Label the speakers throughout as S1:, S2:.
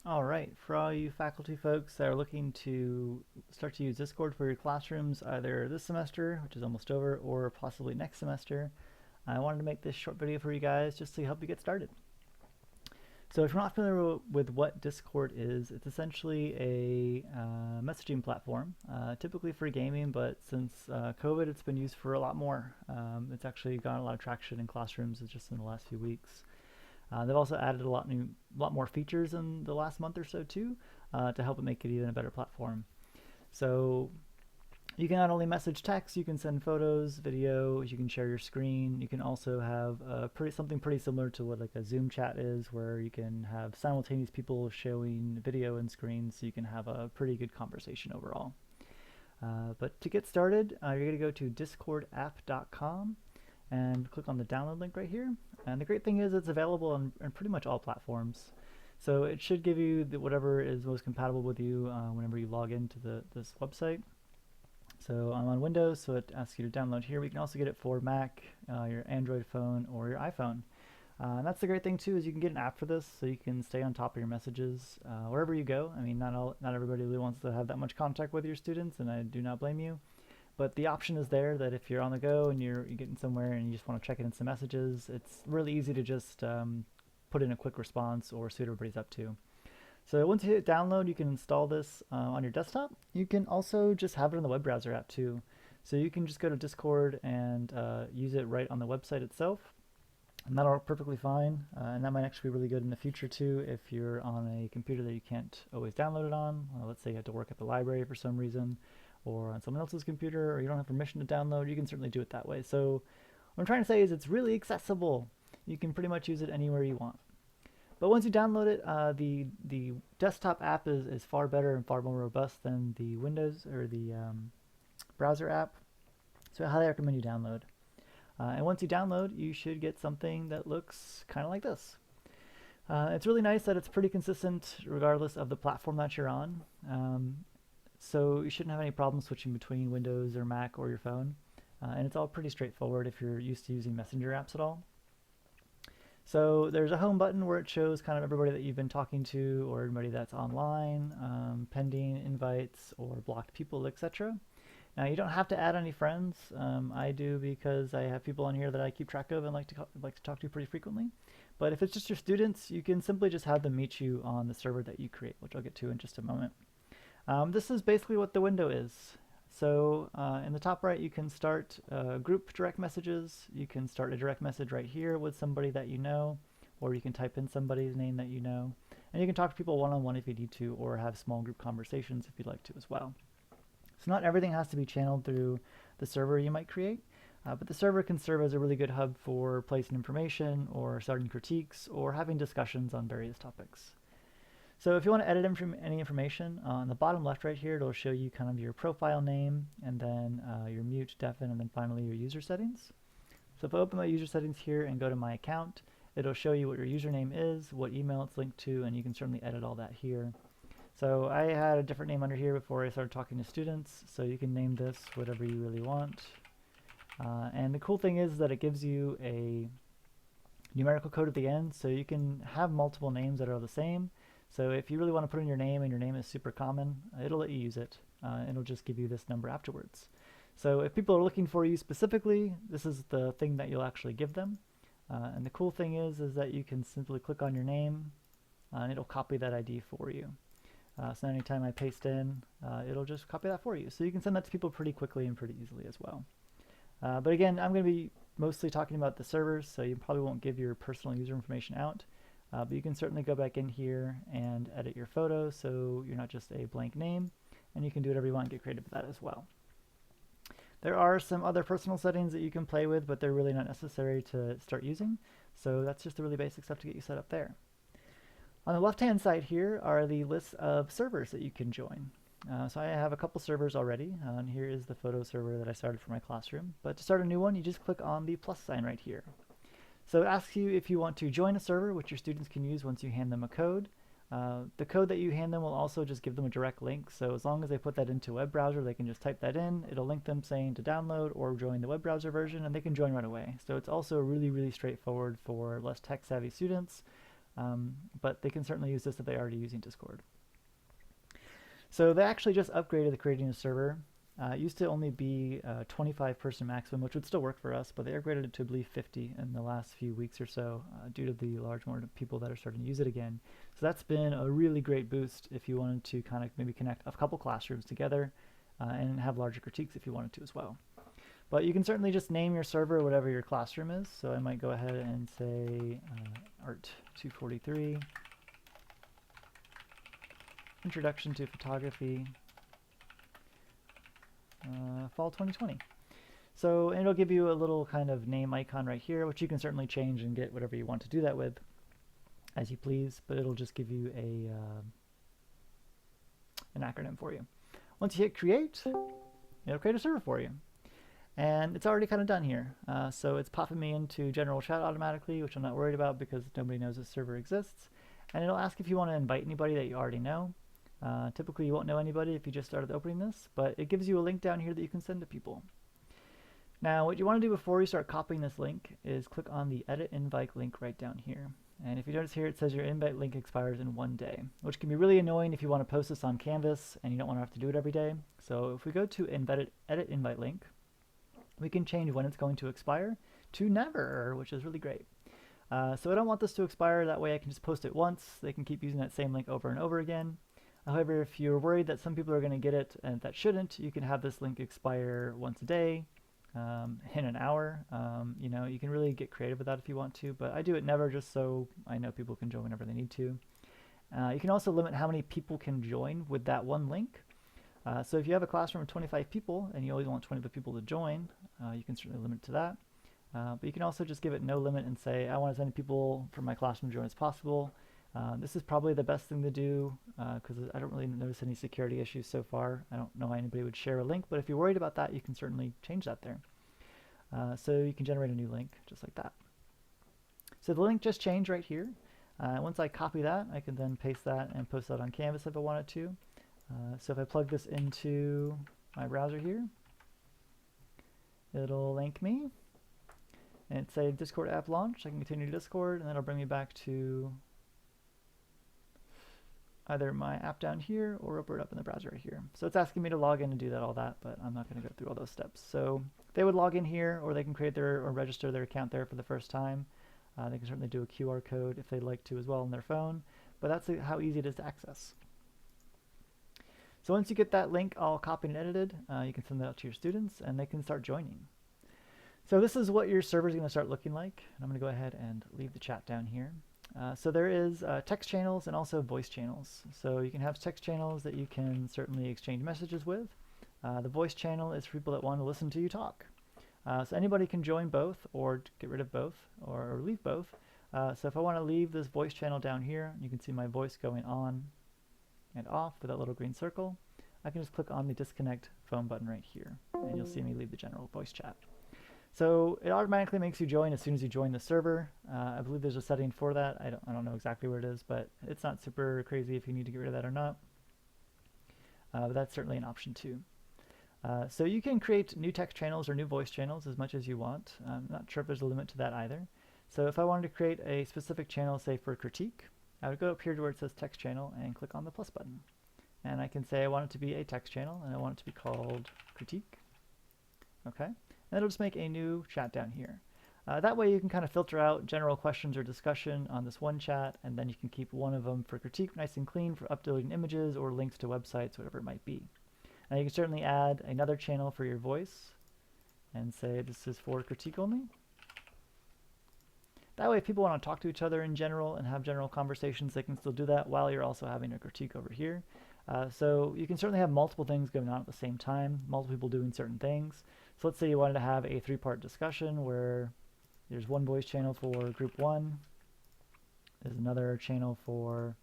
S1: All right, for all you faculty folks that are looking to start to use Discord for your classrooms, either this semester, which is almost over, or possibly next semester, I wanted to make this short video for you guys just to help you get started. So if you're not familiar with what Discord is, it's essentially a messaging platform, typically for gaming, but since COVID, it's been used for a lot more. It's actually gotten a lot of traction in classrooms just in the last few weeks. They've also added a lot more features in the last month or so too, to help it make it even a better platform. So you can not only message text, you can send photos, video, you can share your screen. You can also have something pretty similar to what like a Zoom chat is, where you can have simultaneous people showing video and screen, so you can have a pretty good conversation overall. But to get started, you're going to go to discordapp.com and click on the download link right here. And the great thing is it's available on pretty much all platforms. So it should give you whatever is most compatible with you whenever you log into this website. So I'm on Windows, so it asks you to download here. We can also get it for Mac, your Android phone, or your iPhone. And that's the great thing too, is you can get an app for this, so you can stay on top of your messages wherever you go. I mean, not everybody really wants to have that much contact with your students, and I do not blame you. But the option is there that if you're on the go and you're getting somewhere and you just want to check in some messages, it's really easy to just put in a quick response or see what everybody's up to. So once you hit download, you can install this on your desktop. You can also just have it in the web browser app too. So you can just go to Discord and use it right on the website itself. And that'll work perfectly fine. And that might actually be really good in the future too if you're on a computer that you can't always download it on. Let's say you have to work at the library for some reason, or on someone else's computer, or you don't have permission to download. You can certainly do it that way. So what I'm trying to say is it's really accessible. You can pretty much use it anywhere you want. But once you download it, the desktop app is far better and far more robust than the Windows or the browser app. So I highly recommend you download. And once you download, you should get something that looks kind of like this. It's really nice that it's pretty consistent regardless of the platform that you're on. So you shouldn't have any problem switching between Windows or Mac or your phone. And it's all pretty straightforward if you're used to using Messenger apps at all. So there's a home button where it shows kind of everybody that you've been talking to, or everybody that's online, pending invites or blocked people, etc. Now you don't have to add any friends. I do because I have people on here that I keep track of and like to talk to pretty frequently. But if it's just your students, you can simply just have them meet you on the server that you create, which I'll get to in just a moment. This is basically what the window is. So in the top right, you can start group direct messages. You can start a direct message right here with somebody that you know, or you can type in somebody's name that you know. And you can talk to people one-on-one if you need to, or have small group conversations if you'd like to as well. So not everything has to be channeled through the server you might create, but the server can serve as a really good hub for placing information, or starting critiques, or having discussions on various topics. So if you want to edit any information, on the bottom left right here, it'll show you kind of your profile name, and then your mute, deafen, and then finally your user settings. So if I open my user settings here and go to my account, it'll show you what your username is, what email it's linked to, and you can certainly edit all that here. So I had a different name under here before I started talking to students, so you can name this whatever you really want. And the cool thing is that it gives you a numerical code at the end, so you can have multiple names that are the same. So if you really want to put in your name and your name is super common, it'll let you use it. It'll just give you this number afterwards. So if people are looking for you specifically, this is the thing that you'll actually give them. And the cool thing is that you can simply click on your name and it'll copy that ID for you. So anytime I paste in, it'll just copy that for you. So you can send that to people pretty quickly and pretty easily as well. But again, I'm going to be mostly talking about the servers, so you probably won't give your personal user information out. But you can certainly go back in here and edit your photo so you're not just a blank name, and you can do whatever you want and get creative with that as well. There are some other personal settings that you can play with, but they're really not necessary to start using. So that's just the really basic stuff to get you set up there. On the left-hand side here are the lists of servers that you can join. So I have a couple servers already, and here is the photo server that I started for my classroom. But to start a new one, you just click on the plus sign right here. So it asks you if you want to join a server, which your students can use once you hand them a code. The code that you hand them will also just give them a direct link, so as long as they put that into a web browser, they can just type that in. It'll link them saying to download or join the web browser version, and they can join right away. So it's also really, really straightforward for less tech-savvy students, but they can certainly use this if they're already using Discord. So they actually just upgraded the creating a server. It used to only be a 25 person maximum, which would still work for us, but they upgraded it to, I believe, 50 in the last few weeks or so due to the large amount of people that are starting to use it again. So that's been a really great boost if you wanted to kind of maybe connect a couple classrooms together and have larger critiques if you wanted to as well. But you can certainly just name your server whatever your classroom is. So I might go ahead and say Art 243, Introduction to Photography, Fall 2020. So it'll give you a little kind of name icon right here, which you can certainly change and get whatever you want to do that with as you please, but it'll just give you an acronym for you. Once you hit create, it'll create a server for you. And it's already kind of done here. So it's popping me into general chat automatically, which I'm not worried about because nobody knows this server exists. And it'll ask if you want to invite anybody that you already know. Typically you won't know anybody if you just started opening this, but it gives you a link down here that you can send to people. Now what you want to do before you start copying this link is click on the edit invite link right down here. And if you notice here, it says your invite link expires in 1 day, which can be really annoying if you want to post this on Canvas and you don't want to have to do it every day. So if we go to edit invite link, we can change when it's going to expire to never, which is really great. So I don't want this to expire. That way I can just post it once. They can keep using that same link over and over again. However, if you're worried that some people are going to get it and that shouldn't, you can have this link expire once a day, in an hour. You know, you can really get creative with that if you want to, but I do it never just so I know people can join whenever they need to. You can also limit how many people can join with that one link. So if you have a classroom of 25 people and you only want 25 people to join, you can certainly limit it to that. But you can also just give it no limit and say, I want as many people from my classroom to join as possible. This is probably the best thing to do because I don't really notice any security issues so far. I don't know why anybody would share a link, but if you're worried about that, you can certainly change that there. So you can generate a new link just like that. So the link just changed right here. Once I copy that, I can then paste that and post that on Canvas if I wanted to. So if I plug this into my browser here, it'll link me and say Discord app launch. I can continue Discord and that'll bring me back to either my app down here or open it up in the browser right here. So it's asking me to log in and do all that, but I'm not going to go through all those steps. So they would log in here, or they can create their or register their account there for the first time. They can certainly do a QR code if they'd like to as well on their phone, but that's how easy it is to access. So once you get that link all copied and edited, you can send that out to your students and they can start joining. So this is what your server is going to start looking like. And I'm going to go ahead and leave the chat down here. So there is text channels and also voice channels. So you can have text channels that you can certainly exchange messages with. The voice channel is for people that want to listen to you talk. So anybody can join both or get rid of both or leave both. So if I want to leave this voice channel down here, you can see my voice going on and off with that little green circle. I can just click on the disconnect phone button right here and you'll see me leave the general voice chat. So it automatically makes you join as soon as you join the server. I believe there's a setting for that. I don't know exactly where it is, but it's not super crazy if you need to get rid of that or not. But that's certainly an option too. So you can create new text channels or new voice channels as much as you want. I'm not sure if there's a limit to that either. So if I wanted to create a specific channel, say for critique, I would go up here to where it says text channel and click on the plus button. And I can say I want it to be a text channel and I want it to be called critique. Okay. And it'll just make a new chat down here. That way you can kind of filter out general questions or discussion on this one chat, and then you can keep one of them for critique nice and clean for uploading images or links to websites, whatever it might be. Now you can certainly add another channel for your voice and say this is for critique only. That way if people want to talk to each other in general and have general conversations, they can still do that while you're also having a critique over here. So you can certainly have multiple things going on at the same time, multiple people doing certain things. So let's say you wanted to have a 3-part discussion where there's one voice channel for group 1, there's another channel for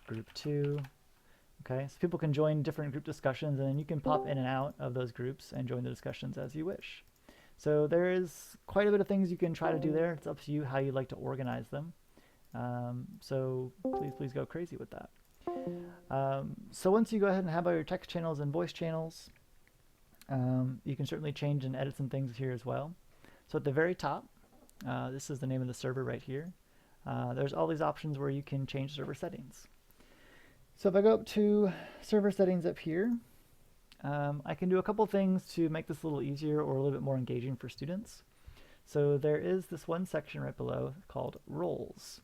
S1: group 2. Okay, so people can join different group discussions and then you can pop in and out of those groups and join the discussions as you wish. So there is quite a bit of things you can try to do there. It's up to you how you'd like to organize them. So please go crazy with that. So once you go ahead and have all your text channels and voice channels, you can certainly change and edit some things here as well. So at the very top, this is the name of the server right here. there's all these options where you can change server settings. So if I go up to server settings up here, I can do a couple things to make this a little easier or a little bit more engaging for students. So there is this one section right below called roles.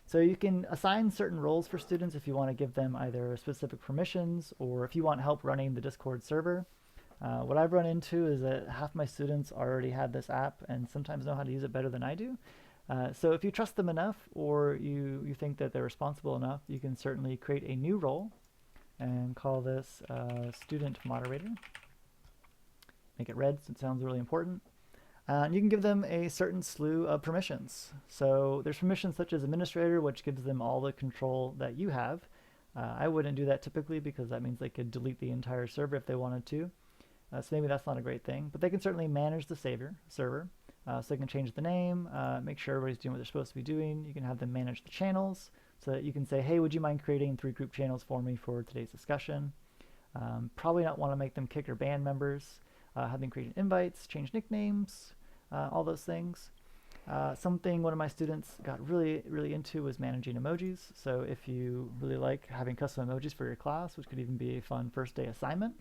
S1: So you can assign certain roles for students if you want to give them either specific permissions or if you want help running the Discord server. What I've run into is that half my students already have this app and sometimes know how to use it better than I do. So if you trust them enough or you think that they're responsible enough, you can certainly create a new role and call this student moderator. Make it red so it sounds really important. And you can give them a certain slew of permissions. So there's permissions such as administrator, which gives them all the control that you have. I wouldn't do that typically because that means they could delete the entire server if they wanted to. So maybe that's not a great thing, but they can certainly manage the server. So they can change the name, make sure everybody's doing what they're supposed to be doing. You can have them manage the channels so that you can say, hey, would you mind creating 3 group channels for me for today's discussion? Probably not want to make them kick or ban members. Have them create invites, change nicknames, all those things. Something one of my students got really into was managing emojis. So if you really like having custom emojis for your class, which could even be a fun first day assignment,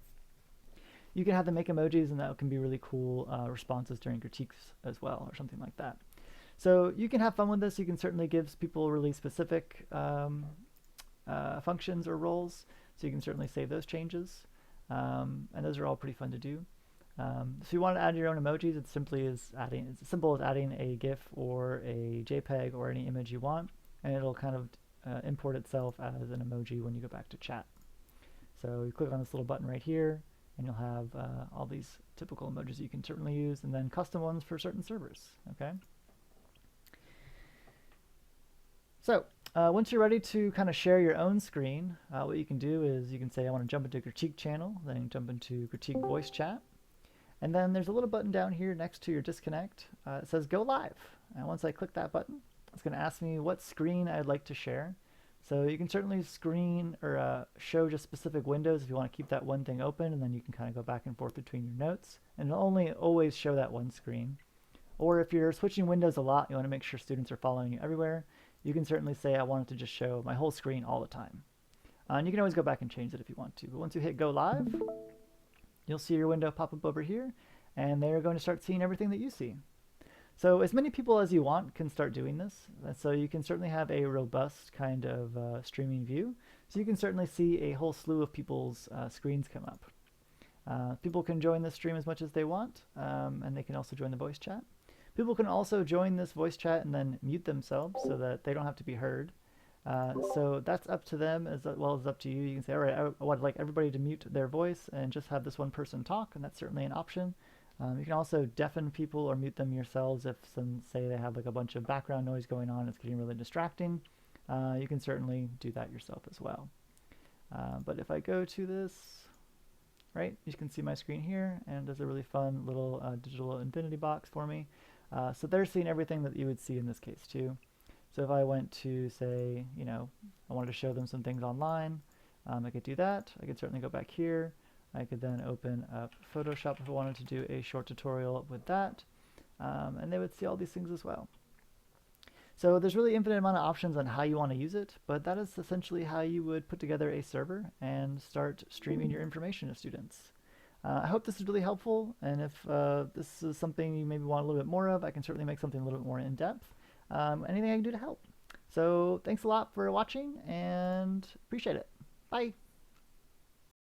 S1: you can have them make emojis and that can be really cool responses during critiques as well or something like that. So you can have fun with this. You can certainly give people really specific functions or roles. So you can certainly save those changes. And those are all pretty fun to do. If you want to add your own emojis, it's as simple as adding a GIF or a JPEG or any image you want, and it'll kind of import itself as an emoji when you go back to chat. So you click on this little button right here, and you'll have all these typical emojis you can certainly use, and then custom ones for certain servers. Okay. So once you're ready to kind of share your own screen, what you can do is you can say, I want to jump into Critique channel, then jump into Critique voice chat. And then there's a little button down here next to your disconnect. It says go live. And once I click that button, it's going to ask me what screen I'd like to share. So you can certainly screen or show just specific windows if you want to keep that one thing open, and then you can kind of go back and forth between your notes. And it'll only always show that one screen. Or if you're switching windows a lot, you want to make sure students are following you everywhere, you can certainly say I want it to just show my whole screen all the time. And you can always go back and change it if you want to. But once you hit go live, you'll see your window pop up over here, and they're going to start seeing everything that you see. So as many people as you want can start doing this. So you can certainly have a robust kind of streaming view. So you can certainly see a whole slew of people's screens come up. People can join the stream as much as they want, and they can also join the voice chat. People can also join this voice chat and then mute themselves so that they don't have to be heard. So that's up to them as well as up to you. You can say, all right, I would like everybody to mute their voice and just have this one person talk, and that's certainly an option. You can also deafen people or mute them yourselves if say they have like a bunch of background noise going on, it's getting really distracting. You can certainly do that yourself as well. But if I go to this, right, you can see my screen here, and there's a really fun little digital infinity box for me. So they're seeing everything that you would see in this case too. So if I went to say, you know, I wanted to show them some things online, I could do that. I could certainly go back here. I could then open up Photoshop if I wanted to do a short tutorial with that. And they would see all these things as well. So there's really infinite amount of options on how you want to use it, but that is essentially how you would put together a server and start streaming your information to students. I hope this is really helpful, and if this is something you maybe want a little bit more of, I can certainly make something a little bit more in-depth. Anything I can do to help. So thanks a lot for watching, and appreciate it. Bye.